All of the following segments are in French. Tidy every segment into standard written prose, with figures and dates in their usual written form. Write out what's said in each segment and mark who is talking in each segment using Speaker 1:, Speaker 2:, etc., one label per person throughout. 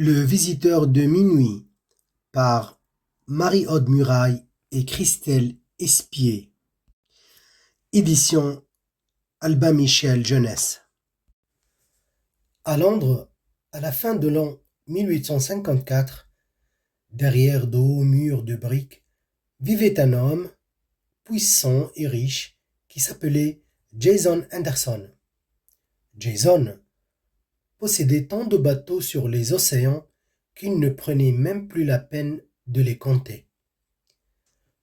Speaker 1: Le visiteur de minuit par Marie-Aude Muraille et Christelle Espier. Édition Albin Michel Jeunesse. À Londres, à la fin de l'an 1854, derrière de hauts murs de briques, vivait un homme puissant et riche qui s'appelait Jason Anderson. Jason possédait tant de bateaux sur les océans qu'il ne prenait même plus la peine de les compter.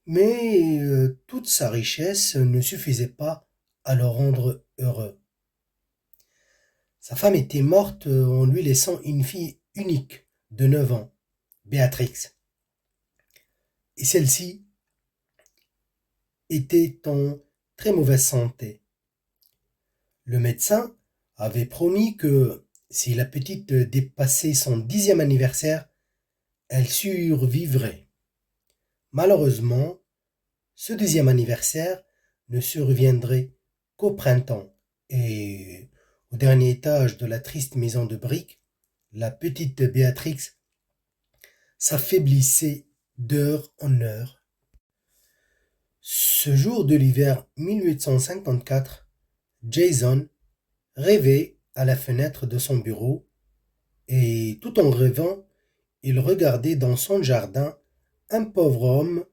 Speaker 1: Mais toute sa richesse ne suffisait pas à le rendre heureux. Sa femme était morte en lui laissant une fille unique de 9 ans, Béatrix. Et celle-ci était en très mauvaise santé. Le médecin avait promis que si la petite dépassait son 10e anniversaire, elle survivrait. Malheureusement, ce 10e anniversaire ne surviendrait qu'au printemps, et au dernier étage de la triste maison de briques, la petite Béatrix s'affaiblissait d'heure en heure. Ce jour de l'hiver 1854, Jason rêvait à la fenêtre de son bureau, et tout en rêvant, il regardait dans son jardin un pauvre homme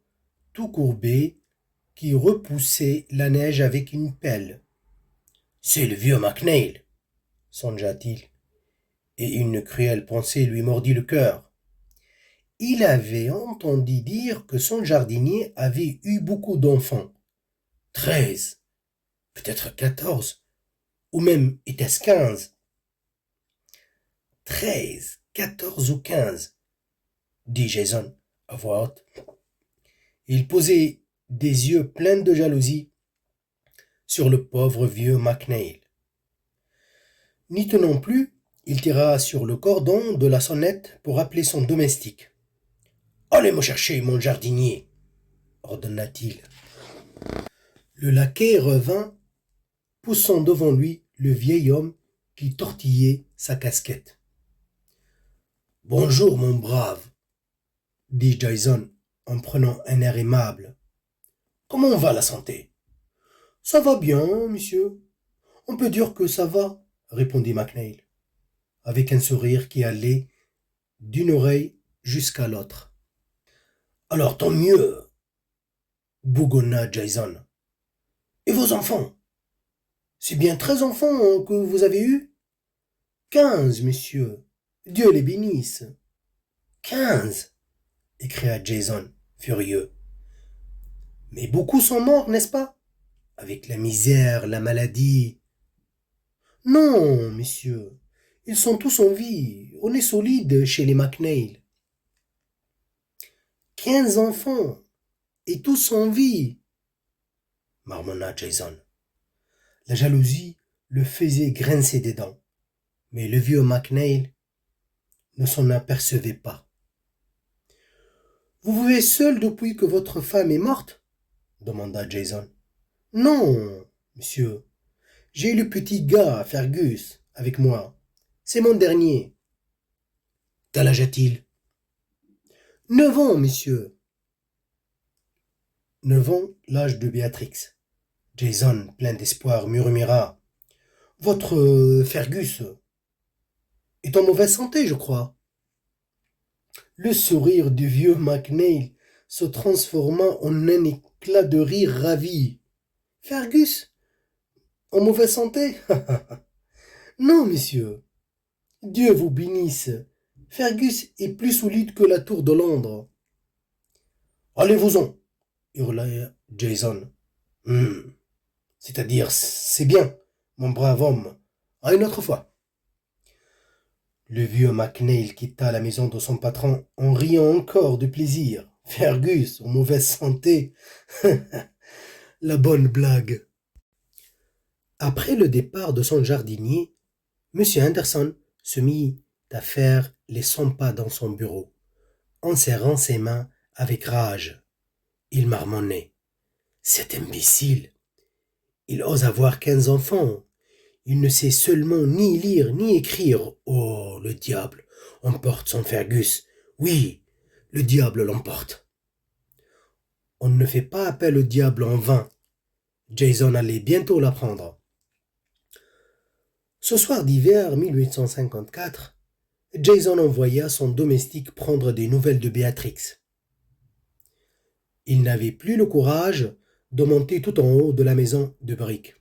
Speaker 1: tout courbé qui repoussait la neige avec une pelle. « C'est le vieux McNeil !» songea-t-il, et une cruelle pensée lui mordit le cœur. Il avait entendu dire que son jardinier avait eu beaucoup d'enfants. 13, peut-être 14, ou même était-ce 15. 13, 14 ou 15, dit Jason à voix haute. Il posait des yeux pleins de jalousie sur le pauvre vieux McNeil. N'y tenant plus, il tira sur le cordon de la sonnette pour appeler son domestique. « Allez me chercher mon jardinier !» ordonna-t-il. Le laquais revint, poussant devant lui le vieil homme qui tortillait sa casquette. « Bonjour, mon brave, » dit Jason en prenant un air aimable. « Comment va la santé ?»« Ça va bien, monsieur. On peut dire que ça va, » répondit McNeil, avec un sourire qui allait d'une oreille jusqu'à l'autre. « Alors tant mieux, » bougonna Jason. « Et vos enfants ? C'est bien 13 enfants que vous avez eus ? 15, monsieur. Dieu les bénisse. 15 ! Écria Jason, furieux. Mais beaucoup sont morts, n'est-ce pas ? Avec la misère, la maladie. Non, monsieur. Ils sont tous en vie. On est solide chez les McNeil. 15 enfants, et tous en vie, marmonna Jason. La jalousie le faisait grincer des dents, mais le vieux McNeil ne s'en apercevait pas. « Vous vivez seul depuis que votre femme est morte ?» demanda Jason. « Non, monsieur. J'ai le petit gars, Fergus, avec moi. C'est mon dernier. »« Quel âge a-t-il ?»« 9 ans, monsieur. » 9 ans, l'âge de Béatrix. Jason, plein d'espoir, murmura. « Votre Fergus est en mauvaise santé, je crois. » Le sourire du vieux McNeil se transforma en un éclat de rire ravi. « Fergus ? En mauvaise santé ? Non, monsieur. Dieu vous bénisse. Fergus est plus solide que la tour de Londres. »« Allez-vous-en » hurla Jason. C'est-à-dire, c'est bien, mon brave homme. À une autre fois. Le vieux McNeil quitta la maison de son patron en riant encore de plaisir. Fergus, en mauvaise santé. La bonne blague. Après le départ de son jardinier, M. Anderson se mit à faire les 100 pas dans son bureau, en serrant ses mains avec rage. Il marmonnait. « Cet imbécile ! Il ose avoir 15 enfants. Il ne sait seulement ni lire ni écrire. Oh, le diable ! emporte son Fergus. Oui, le diable l'emporte. On ne fait pas appel au diable en vain. Jason allait bientôt l'apprendre. Ce soir d'hiver 1854, Jason envoya son domestique prendre des nouvelles de Béatrix. Il n'avait plus le courage de monter tout en haut de la maison de briques.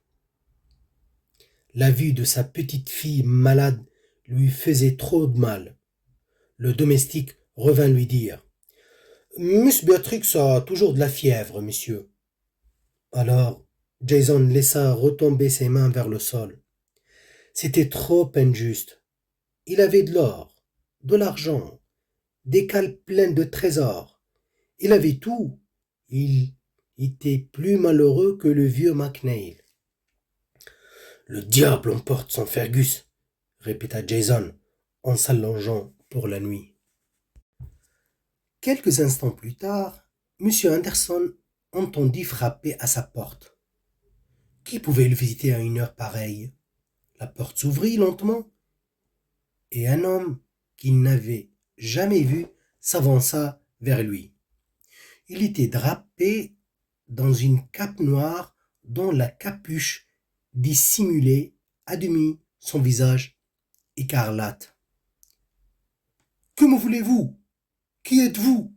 Speaker 1: La vue de sa petite fille malade lui faisait trop de mal. Le domestique revint lui dire « Miss Béatrix a toujours de la fièvre, monsieur. » Alors, Jason laissa retomber ses mains vers le sol. C'était trop injuste. Il avait de l'or, de l'argent, des cales pleines de trésors. Il avait tout. Il était plus malheureux que le vieux McNeil. Le diable emporte son Fergus, répéta Jason en s'allongeant pour la nuit. Quelques instants plus tard, M. Anderson entendit frapper à sa porte. Qui pouvait le visiter à une heure pareille? La porte s'ouvrit lentement, et un homme qu'il n'avait jamais vu s'avança vers lui. Il était drapé dans une cape noire dont la capuche dissimulait à demi son visage écarlate. « Que me voulez-vous? Qui êtes-vous »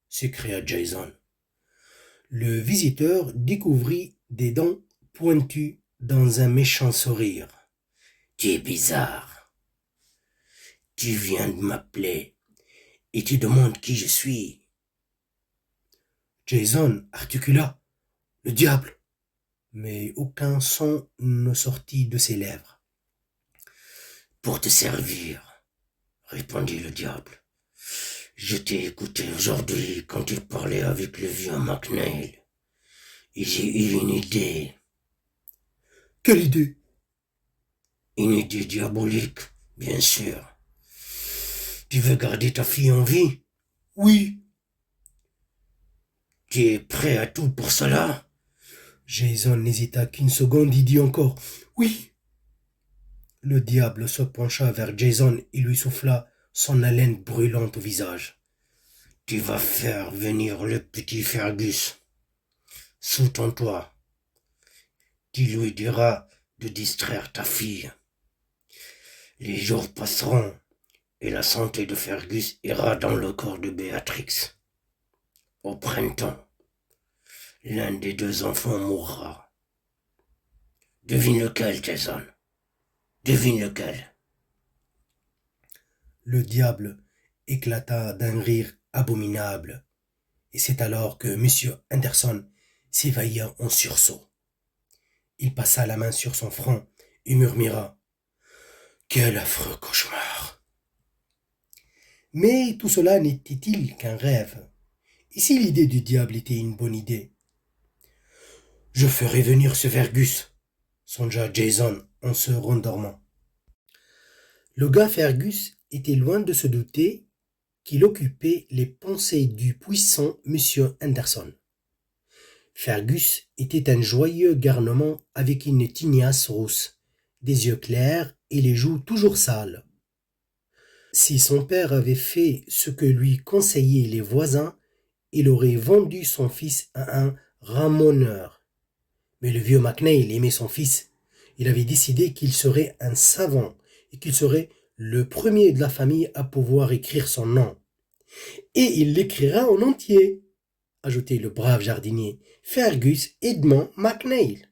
Speaker 1: s'écria Jason. Le visiteur découvrit des dents pointues dans un méchant sourire. « Tu es bizarre. Tu viens de m'appeler et tu demandes qui je suis. » Jason articula « Le diable !» mais aucun son ne sortit de ses lèvres. « Pour te servir, » répondit le diable. « Je t'ai écouté aujourd'hui quand tu parlais avec le vieux McNeil. Et j'ai eu une idée. » « Quelle idée ?»« Une idée diabolique, bien sûr. Tu veux garder ta fille en vie ? » ?»« Oui. »« Tu es prêt à tout pour cela ?» Jason n'hésita qu'une seconde, il dit encore « Oui !» Le diable se pencha vers Jason et lui souffla son haleine brûlante au visage. « Tu vas faire venir le petit Fergus sous ton toit. Tu lui diras de distraire ta fille. Les jours passeront et la santé de Fergus ira dans le corps de Béatrix. Au printemps, l'un des deux enfants mourra. Devine lequel, Jason. Devine lequel. » Le diable éclata d'un rire abominable, et c'est alors que M. Anderson s'éveilla en sursaut. Il passa la main sur son front et murmura « Quel affreux cauchemar !» Mais tout cela n'était-il qu'un rêve? Et si l'idée du diable était une bonne idée? « Je ferai venir ce Fergus », songea Jason en se rendormant. Le gars Fergus était loin de se douter qu'il occupait les pensées du puissant M. Anderson. Fergus était un joyeux garnement avec une tignasse rousse, des yeux clairs et les joues toujours sales. Si son père avait fait ce que lui conseillaient les voisins, il aurait vendu son fils à un ramoneur. Mais le vieux McNeil aimait son fils. Il avait décidé qu'il serait un savant et qu'il serait le premier de la famille à pouvoir écrire son nom. Et il l'écrira en entier, ajoutait le brave jardinier, Fergus Edmond McNeil.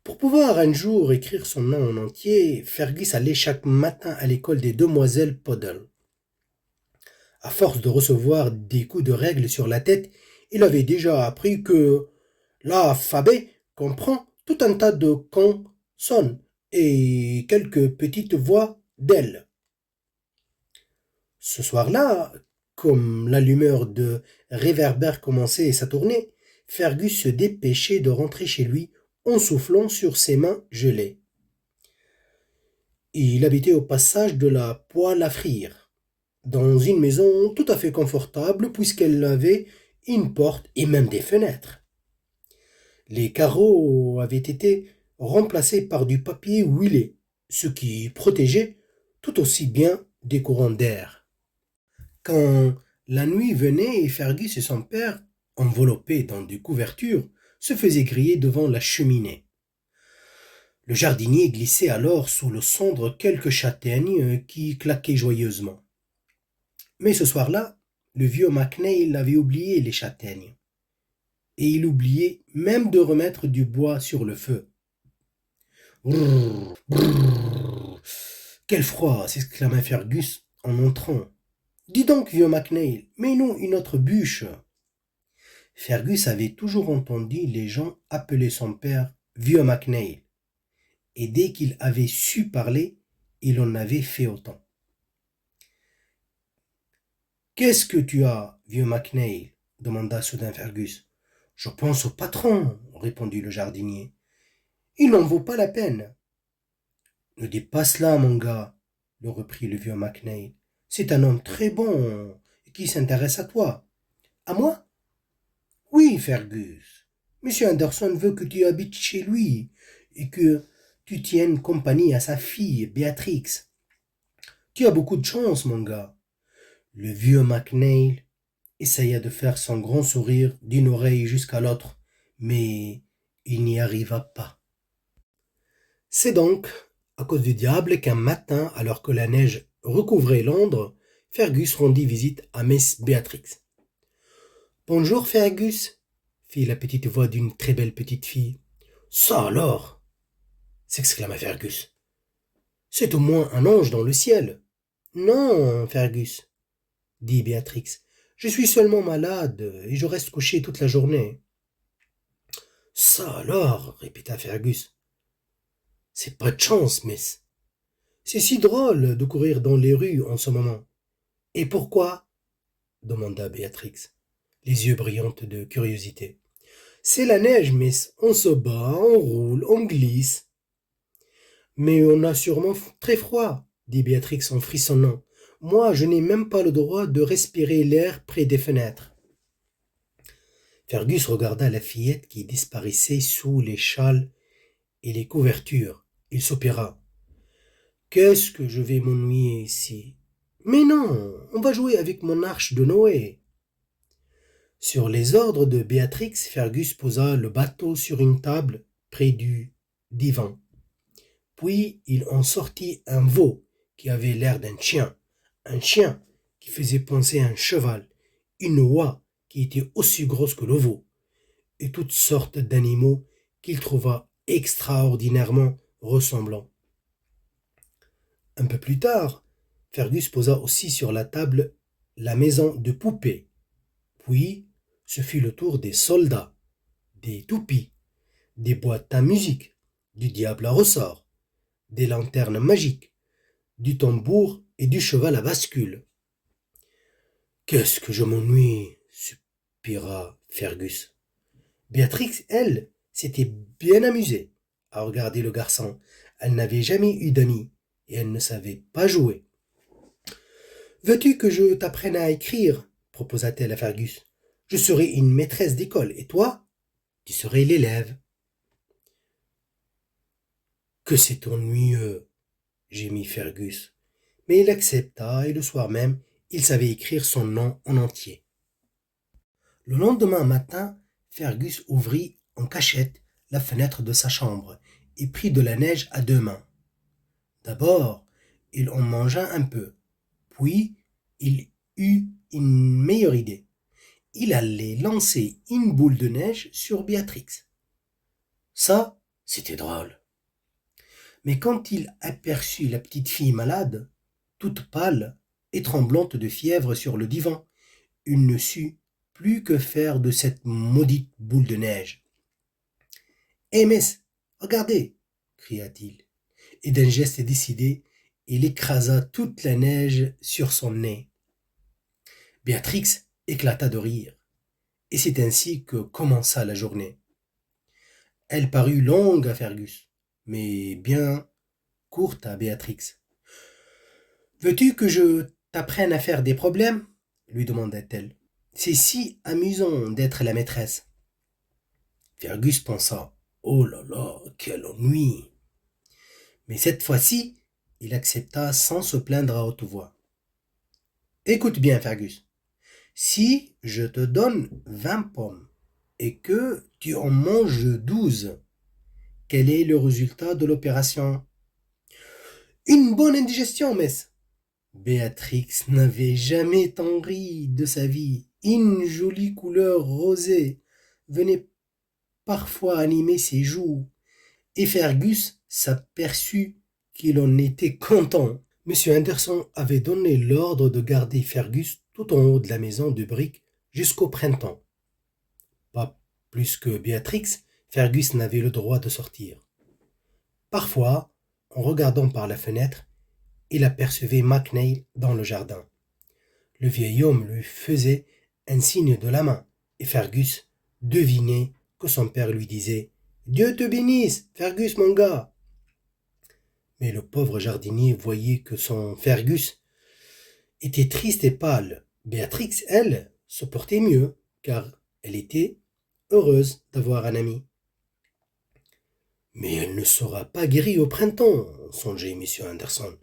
Speaker 1: Pour pouvoir un jour écrire son nom en entier, Fergus allait chaque matin à l'école des demoiselles Poddle. À force de recevoir des coups de règle sur la tête, il avait déjà appris que l'alphabet comprend tout un tas de consonnes et quelques petites voix d'ailes. Ce soir-là, comme l'allumeur de réverbère commençait à tourner, Fergus se dépêchait de rentrer chez lui en soufflant sur ses mains gelées. Il habitait au passage de la Poêle à frire, dans une maison tout à fait confortable puisqu'elle avait une porte et même des fenêtres. Les carreaux avaient été remplacés par du papier huilé, ce qui protégeait tout aussi bien des courants d'air. Quand la nuit venait, Fergus et son père, enveloppés dans des couvertures, se faisaient griller devant la cheminée. Le jardinier glissait alors sous le cendre quelques châtaignes qui claquaient joyeusement. Mais ce soir-là, le vieux McNeil avait oublié les châtaignes. Et il oubliait même de remettre du bois sur le feu. Brrr, brrr. Quel froid, s'exclama Fergus en entrant. Dis donc, vieux McNeil, mets-nous une autre bûche. Fergus avait toujours entendu les gens appeler son père vieux McNeil, et dès qu'il avait su parler, il en avait fait autant. Qu'est-ce que tu as, vieux McNeil demanda soudain Fergus. Je pense au patron, répondit le jardinier. Il n'en vaut pas la peine. Ne dis pas cela, mon gars, le reprit le vieux McNeil. C'est un homme très bon qui s'intéresse à toi. À moi? Oui, Fergus. Monsieur Anderson veut que tu habites chez lui et que tu tiennes compagnie à sa fille, Béatrix. Tu as beaucoup de chance, mon gars. Le vieux McNeil essaya de faire son grand sourire d'une oreille jusqu'à l'autre, mais il n'y arriva pas. C'est donc à cause du diable qu'un matin, alors que la neige recouvrait Londres, Fergus rendit visite à Miss Béatrix. Bonjour, Fergus, fit la petite voix d'une très belle petite fille. Ça alors, s'exclama Fergus. C'est au moins un ange dans le ciel. Non, Fergus, dit Béatrix. Je suis seulement malade et je reste couché toute la journée. Ça alors, répéta Fergus. C'est pas de chance, miss. C'est si drôle de courir dans les rues en ce moment. Et pourquoi? Demanda Béatrix, les yeux brillants de curiosité. C'est la neige, miss. On se bat, on roule, on glisse. Mais on a sûrement très froid, dit Béatrix en frissonnant. Moi, je n'ai même pas le droit de respirer l'air près des fenêtres. Fergus regarda la fillette qui disparaissait sous les châles et les couvertures. Il soupira. Qu'est-ce que je vais m'ennuyer ici? Mais non, on va jouer avec mon arche de Noé. Sur les ordres de Béatrix, Fergus posa le bateau sur une table près du divan. Puis il en sortit un veau qui avait l'air d'un chien, un chien qui faisait penser à un cheval, une oie qui était aussi grosse que le veau, et toutes sortes d'animaux qu'il trouva extraordinairement ressemblants. Un peu plus tard, Fergus posa aussi sur la table la maison de poupées. Puis, ce fut le tour des soldats, des toupies, des boîtes à musique, du diable à ressort, des lanternes magiques, du tambour et du cheval à bascule. Qu'est-ce que je m'ennuie, soupira Fergus. Béatrix, elle, s'était bien amusée à regarder le garçon. Elle n'avait jamais eu d'amis et elle ne savait pas jouer. Veux-tu que je t'apprenne à écrire? Proposa-t-elle à Fergus. Je serai une maîtresse d'école et toi, tu serais l'élève. Que c'est ennuyeux, gémit Fergus. Mais il accepta et le soir même, il savait écrire son nom en entier. Le lendemain matin, Fergus ouvrit en cachette la fenêtre de sa chambre et prit de la neige à deux mains. D'abord, il en mangea un peu, puis il eut une meilleure idée. Il allait lancer une boule de neige sur Béatrix. Ça, c'était drôle. Mais quand il aperçut la petite fille malade, toute pâle et tremblante de fièvre sur le divan, il ne sut plus que faire de cette maudite boule de neige. Hé, miss, regardez, cria-t-il, et d'un geste décidé, il écrasa toute la neige sur son nez. Béatrix éclata de rire, et c'est ainsi que commença la journée. Elle parut longue à Fergus, mais bien courte à Béatrix. Veux-tu que je t'apprenne à faire des problèmes? Lui demanda-t-elle. C'est si amusant d'être la maîtresse. Fergus pensa. Oh là là, quel ennui! Mais cette fois-ci, il accepta sans se plaindre à haute voix. Écoute bien, Fergus. Si je te donne 20 pommes et que tu en manges 12, quel est le résultat de l'opération? Une bonne indigestion, miss. Béatrix n'avait jamais tant ri de sa vie. Une jolie couleur rosée venait parfois animer ses joues, et Fergus s'aperçut qu'il en était content. Monsieur Anderson avait donné l'ordre de garder Fergus tout en haut de la maison de briques jusqu'au printemps. Pas plus que Béatrix, Fergus n'avait le droit de sortir. Parfois, en regardant par la fenêtre, il apercevait McNeil dans le jardin. Le vieil homme lui faisait un signe de la main, et Fergus devinait que son père lui disait « Dieu te bénisse, Fergus mon gars !» Mais le pauvre jardinier voyait que son Fergus était triste et pâle. Béatrix, elle, se portait mieux, car elle était heureuse d'avoir un ami. Mais elle ne sera pas guérie au printemps, songeait M. Anderson.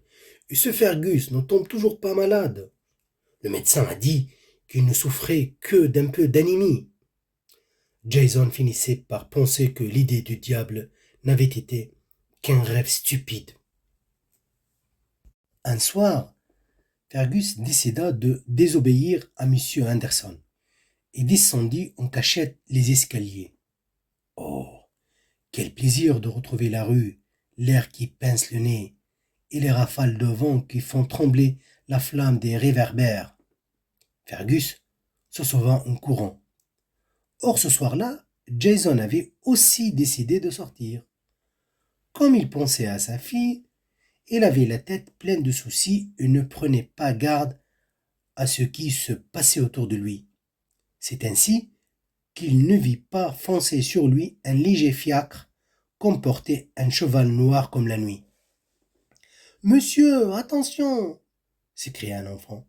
Speaker 1: Et ce Fergus ne tombe toujours pas malade. Le médecin a dit qu'il ne souffrait que d'un peu d'anémie. Jason finissait par penser que l'idée du diable n'avait été qu'un rêve stupide. Un soir, Fergus décida de désobéir à M. Anderson et descendit en cachette les escaliers. Oh, quel plaisir de retrouver la rue, l'air qui pince le nez, et les rafales de vent qui font trembler la flamme des réverbères. Fergus se sauva en courant. Or ce soir-là, Jason avait aussi décidé de sortir. Comme il pensait à sa fille, il avait la tête pleine de soucis et ne prenait pas garde à ce qui se passait autour de lui. C'est ainsi qu'il ne vit pas foncer sur lui un léger fiacre comportait un cheval noir comme la nuit. « Monsieur, attention !» s'écria un enfant.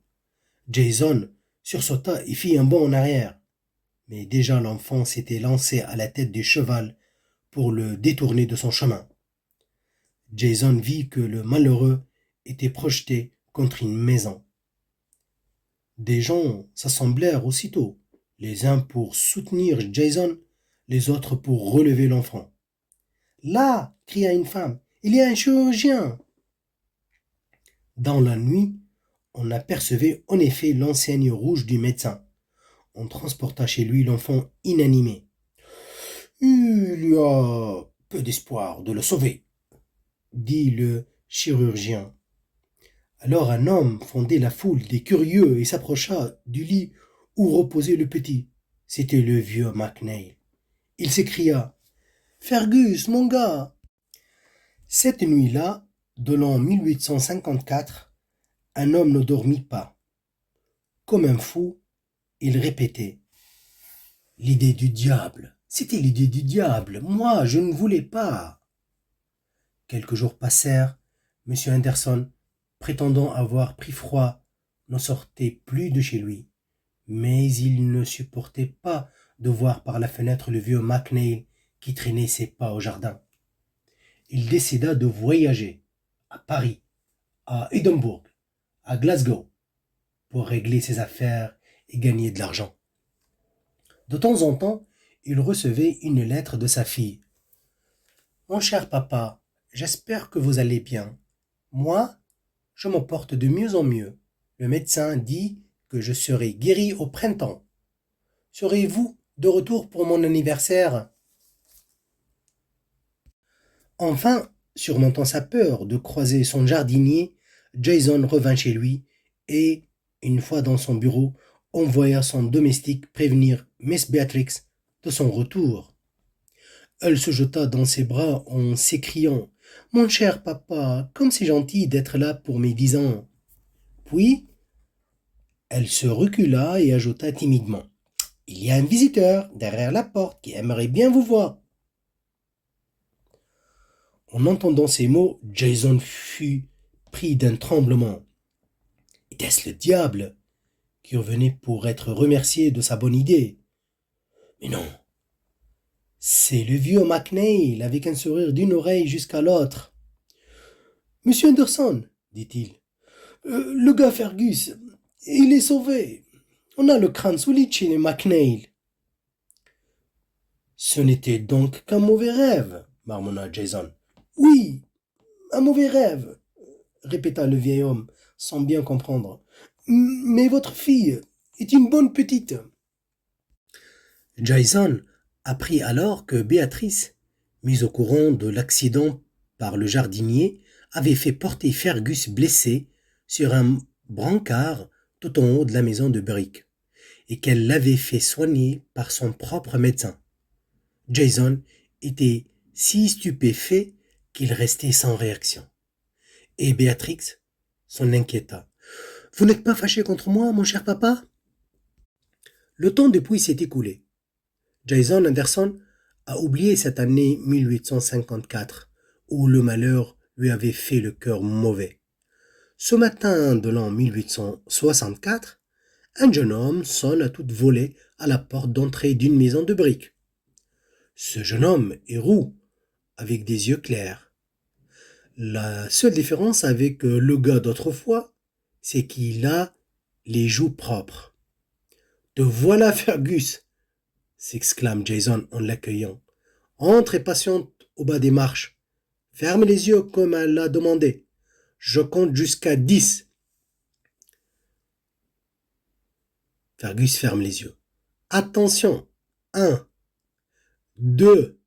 Speaker 1: Jason sursauta et fit un bond en arrière. Mais déjà l'enfant s'était lancé à la tête du cheval pour le détourner de son chemin. Jason vit que le malheureux était projeté contre une maison. Des gens s'assemblèrent aussitôt, les uns pour soutenir Jason, les autres pour relever l'enfant. « Là !» cria une femme, « il y a un chirurgien !» Dans la nuit, on apercevait en effet l'enseigne rouge du médecin. On transporta chez lui l'enfant inanimé. « Il y a peu d'espoir de le sauver, » dit le chirurgien. Alors un homme fondait la foule des curieux et s'approcha du lit où reposait le petit. C'était le vieux McNeil. Il s'écria « Fergus, mon gars !» Cette nuit-là, de l'an 1854, un homme ne dormit pas. Comme un fou, il répétait « L'idée du diable, c'était l'idée du diable, moi je ne voulais pas !» Quelques jours passèrent, M. Anderson, prétendant avoir pris froid, ne sortait plus de chez lui. Mais il ne supportait pas de voir par la fenêtre le vieux McNeil qui traînait ses pas au jardin. Il décida de voyager à Paris, à Édimbourg, à Glasgow, pour régler ses affaires et gagner de l'argent. De temps en temps, il recevait une lettre de sa fille. « Mon cher papa, j'espère que vous allez bien. Moi, je me porte de mieux en mieux. Le médecin dit que je serai guéri au printemps. Serez-vous de retour pour mon anniversaire ?» Enfin, surmontant sa peur de croiser son jardinier, Jason revint chez lui et, une fois dans son bureau, envoya son domestique prévenir Miss Béatrix de son retour. Elle se jeta dans ses bras en s'écriant « Mon cher papa, comme c'est gentil d'être là pour mes 10 ans !» Puis, elle se recula et ajouta timidement « Il y a un visiteur derrière la porte qui aimerait bien vous voir. » En entendant ces mots, Jason fut pris d'un tremblement. Était-ce le diable qui revenait pour être remercié de sa bonne idée? Mais non, c'est le vieux McNeil avec un sourire d'une oreille jusqu'à l'autre. « Monsieur Anderson, dit-il, le gars Fergus, Il est sauvé. On a le crâne solide chez les McNeil. Ce n'était donc qu'un mauvais rêve, marmonna Jason. Oui, un mauvais rêve, répéta le vieil homme, sans bien comprendre. Mais votre fille est une bonne petite. Jason apprit alors que Béatrice, mise au courant de l'accident par le jardinier, avait fait porter Fergus blessé sur un brancard tout en haut de la maison de briques, et qu'elle l'avait fait soigner par son propre médecin. Jason était si stupéfait qu'il restait sans réaction. Et Béatrix s'en inquiéta. « Vous n'êtes pas fâché contre moi, mon cher papa ?» Le temps depuis s'est écoulé. Jason Anderson a oublié cette année 1854 où le malheur lui avait fait le cœur mauvais. Ce matin de l'an 1864, un jeune homme sonne à toute volée à la porte d'entrée d'une maison de briques. Ce jeune homme est roux, avec des yeux clairs. La seule différence avec le gars d'autrefois, c'est qu'il a les joues propres. « Te voilà, Fergus !» s'exclame Jason en l'accueillant. « Entre et patiente au bas des marches. Ferme les yeux comme elle l'a demandé. Je compte jusqu'à 10. » Fergus ferme les yeux. « Attention. 1, 2. »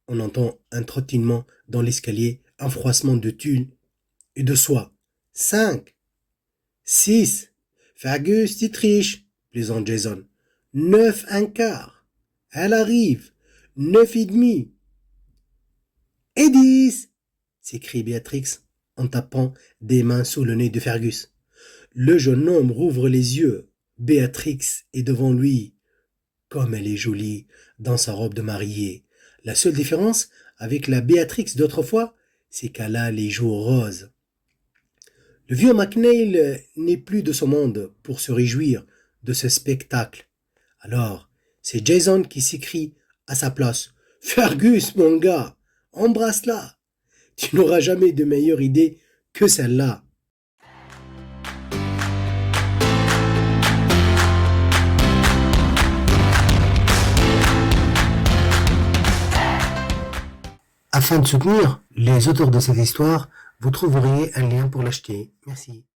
Speaker 1: On entend un trottinement dans l'escalier, un froissement de tulle et de soie. 5, 6. Fergus, tu triches, plaisante Jason. 9 un quart. Elle arrive. 9 et demi. Et 10, s'écrie Béatrix en tapant des mains sous le nez de Fergus. Le jeune homme rouvre les yeux. Béatrix est devant lui. Comme elle est jolie dans sa robe de mariée. La seule différence avec la Béatrix d'autrefois, c'est qu'elle a les joues roses. Le vieux McNeil n'est plus de ce monde pour se réjouir de ce spectacle. Alors, c'est Jason qui s'écrie à sa place. « Fergus, mon gars, embrasse-la. Tu n'auras jamais de meilleure idée que celle-là. » Afin de soutenir les auteurs de cette histoire, vous trouverez un lien pour l'acheter. Merci.